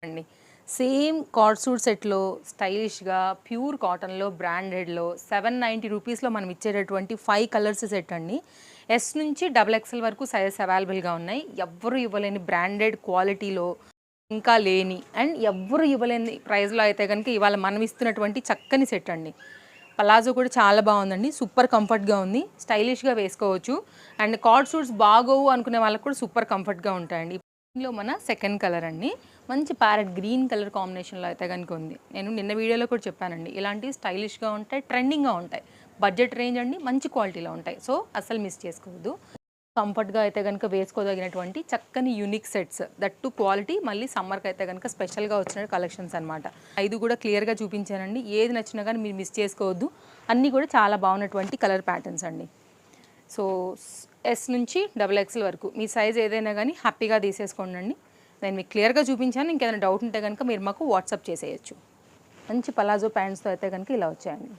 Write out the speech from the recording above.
అండి. Same card suit సెట్‌లో స్టైలిష్‌గా ప్యూర్ కాటన్‌లో బ్రాండెడ్‌లో 790 రూపీస్‌లో మనం ఇచ్చేటటువంటి 5 కలర్స్ సెట్ అండి. ఎస్ నుంచి డబుల్ ఎక్స్ఎల్ వరకు సైజెస్ అవైలబుల్‌గా ఉన్నాయి. ఎవ్వరు ఇవ్వలేని బ్రాండెడ్ క్వాలిటీలో ఇంకా లేని అండ్ ఎవ్వరు ఇవ్వలేని ప్రైస్‌లో అయితే గనుక ఇవాళ మనం ఇస్తున్నటువంటి చక్కని సెట్ అండి. పలాజో కూడా చాలా బాగుందండి. సూపర్ కంఫర్ట్‌గా ఉంది. స్టైలిష్‌గా వేసుకోవచ్చు. అండ్ కార్డ్ సూట్స్ బాగోవు అనుకునే వాళ్ళకి కూడా సూపర్ కంఫర్ట్‌గా ఉంటాయండి. ఇందులో మన సెకండ్ కలర్ అండి. మంచి ప్యారెట్ గ్రీన్ కలర్ కాంబినేషన్‌లో అయితే గనుక ఉంది. నేను నిన్న వీడియోలో కూడా చెప్పానండి. ఇలాంటివి స్టైలిష్‌గా ఉంటాయి, ట్రెండింగ్‌గా ఉంటాయి. బడ్జెట్ రేంజ్ అండి, మంచి క్వాలిటీలో ఉంటాయి. సో అస్సలు మిస్ చేసుకోవద్దు. కంఫర్ట్‌గా అయితే గనుక వేసుకోదగినటువంటి చక్కని unique sets. That to quality మళ్ళీ సమ్మర్‌కి అయితే గనుక స్పెషల్‌గా వచ్చిన కలెక్షన్స్ అనమాట. 5 కూడా క్లియర్‌గా చూపించానండి. ఏది నచ్చినా కానీ మీరు మిస్ చేసుకోవద్దు. అన్నీ కూడా చాలా బాగున్నటువంటి కలర్ ప్యాటర్న్స్ అండి. సో ఎస్ నుంచి డబుల్ ఎక్స్ఎల్ వరకు మీ సైజ్ ఏదైనా కానీ హ్యాపీగా తీసేసుకోండి. నేను మీకు క్లియర్గా చూపించాను. ఇంకేదైనా డౌట్ ఉంటే కనుక మీరు మాకు వాట్సాప్ చేసేయచ్చు. మంచి పలాజో ప్యాంట్స్తో అయితే కనుక ఇలా వచ్చాయండి.